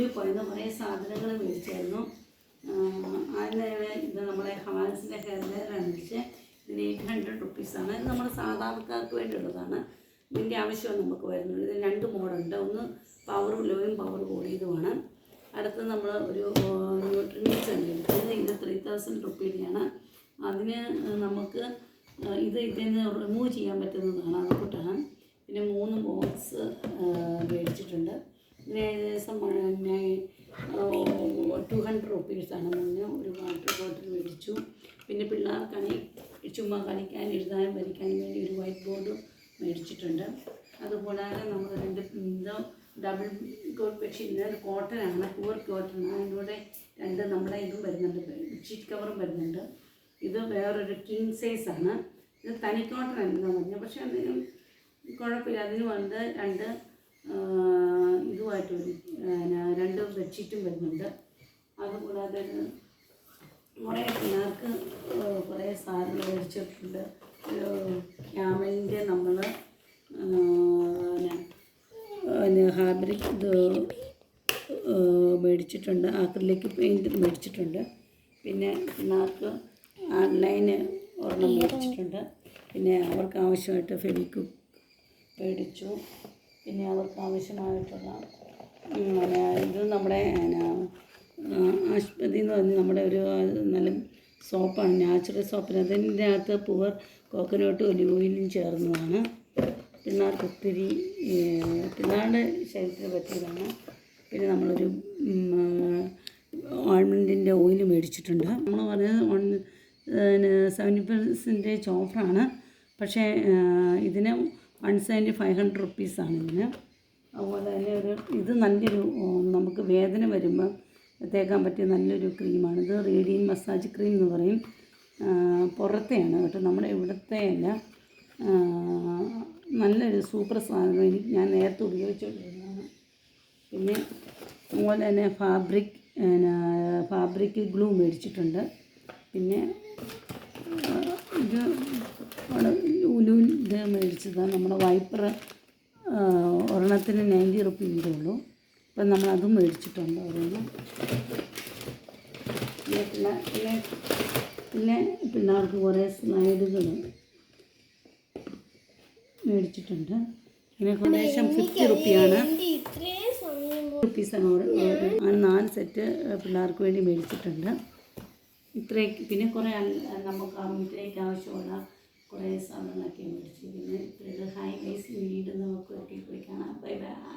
ലുലുവിൽ പോയിരുന്നു, കുറേ സാധനങ്ങൾ മേടിച്ചായിരുന്നു. അതിന് ഇത് നമ്മുടെ ഹവാൽസിൻ്റെ ഹെയർ ഡ്രയറാണ് മേടിച്ചത്. ഇതിന് 800 റുപ്പീസാണ്. ഇത് നമ്മൾ സാധാരണക്കാർക്ക് വേണ്ടിയുള്ളതാണ്. ഇതിൻ്റെ ആവശ്യമാണ് നമുക്ക് വരുന്നത്. ഇത് 2 മോഡുണ്ട്, ഒന്ന് പവർ ലോയും പവർ കൂടിയതുമാണ്. അടുത്ത് നമ്മൾ ഒരു ന്യൂട്രിമിക്സ് ആണ് എടുത്തത്. ഇത് 3000 റുപ്പീൻ്റെയാണ്. അതിന് നമുക്ക് ഇതിൽ നിന്ന് റിമൂവ് ചെയ്യാൻ പറ്റുന്നതാണ്, അതുകൊണ്ടാണ്. പിന്നെ 3 ബോക്സ് മേടിച്ചിട്ടുണ്ട്. ഇതിന് ഏകദേശം 200 റുപ്പീസാണ്. മുന്നേ ഒരു വാട്ടർ ബോട്ടിൽ മേടിച്ചു. പിന്നെ പിള്ളേർക്കാണെങ്കിൽ ചുമ്മാ കളിക്കാൻ എഴുതാനും വരയ്ക്കാനും വേണ്ടി ഒരു വൈറ്റ് ബോർഡ് മേടിച്ചിട്ടുണ്ട്. അതുകൂടാതെ നമ്മൾ 2 ഡബിൾ കോട്ട് ബെഡ്ഷീറ്റ്. ഇത് കോട്ടനാണ്, പ്യുവർ കോട്ടനാണ്. അതിലൂടെ 2 നമ്മുടെ ഇതും വരുന്നുണ്ട്, ബെഡ്ഷീറ്റ് കവറും വരുന്നുണ്ട്. ഇത് വേറൊരു കിങ് സൈസാണ്. ഇത് തനി കോട്ടൺ അല്ലെന്ന് പറഞ്ഞത്, പക്ഷേ എന്തെങ്കിലും കുഴപ്പമില്ല. അതിന് വന്ന് 2 ഇതുമായിട്ടൊരു 2 ബെഡ്ഷീറ്റും വരുന്നുണ്ട്. അതുകൂടാതെ കുറേ പിള്ളേർക്ക് കുറേ സാധനങ്ങൾ മേടിച്ചിട്ടുണ്ട്. ക്യാമലിൻ്റെ നമ്മൾ ഫാബ്രിക് ഇത് മേടിച്ചിട്ടുണ്ട്. ആക്രിലിക് പെയിൻറ്റ് മേടിച്ചിട്ടുണ്ട്. പിന്നെ പിള്ളേർക്ക് ഓൺലൈന് ഒരെണ്ണം മേടിച്ചിട്ടുണ്ട്. പിന്നെ അവർക്ക് ആവശ്യമായിട്ട് ഫെവിക്വിക്ക് മേടിച്ചു. പിന്നെ അവർക്ക് ആവശ്യമായിട്ടുള്ള ഇത് നമ്മുടെ ആശുപത്രി എന്ന് പറഞ്ഞ് നമ്മുടെ ഒരു നല്ല സോപ്പാണ്, നാച്ചുറൽ സോപ്പിന്. അതിൻ്റെ അകത്ത് പ്യുവർ കോക്കനട്ട് ഒലിവ് ഓയിലും ചേർന്നതാണ്. പിള്ളേർക്ക് ഒത്തിരി പിള്ളേരുടെ ശരീരത്തിന് പറ്റിയതാണ്. പിന്നെ നമ്മളൊരു ഓയിൻമെൻറ്റിൻ്റെ ഓയിൽ മേടിച്ചിട്ടുണ്ട്. നമ്മൾ പറഞ്ഞത് 70% ഓഫറാണ്. പക്ഷേ ഇതിന് 500 റുപ്പീസാണ് ഇതിന്. അതുപോലെ തന്നെ ഇത് നല്ലൊരു നമുക്ക് വേദന വരുമ്പോൾ തേക്കാൻ പറ്റിയ നല്ലൊരു ക്രീമാണ്. ഇത് റേഡിയൻ മസാജ് ക്രീം എന്ന് പറയും. പുറത്തെയാണ് കേട്ടോ, നമ്മുടെ ഇവിടുത്തെ അല്ല. നല്ലൊരു സൂപ്പർ സാധനം. ഞാൻ നേരത്തെ ഉപയോഗിച്ചുകൊണ്ടിരുന്നതാണ്. പിന്നെ അതുപോലെ തന്നെ ഫാബ്രിക് ഗ്ലൂ മേടിച്ചിട്ടുണ്ട്. പിന്നെ ഇത് ലുലുവിൽ ഇത് മേടിച്ചതാണ്. നമ്മുടെ വൈപ്പർ ഒരെണ്ണത്തിന് 90 റുപ്പീസേ ഉള്ളൂ. അപ്പം നമ്മളതും മേടിച്ചിട്ടുണ്ട് ഓരോന്ന്. പിന്നെ പിള്ളേർക്ക് കുറേ സ്ലൈഡുകൾ മേടിച്ചിട്ടുണ്ട്. പിന്നെ ഏകദേശം 50 റുപ്പിയാണ്, റുപ്പീസാണ്. 4 സെറ്റ് പിള്ളേർക്ക് വേണ്ടി മേടിച്ചിട്ടുണ്ട്. ഇത്രയൊക്കെ. പിന്നെ കുറേ നമുക്ക് വീട്ടിലേക്ക് ആവശ്യമുള്ള കുറേ സാധനങ്ങളൊക്കെ മേടിച്ചു. പിന്നെ ഹൈ വൈസ് വീട് നമുക്ക് ഒരിക്കൽ പോയി കാണാം. Bye bye.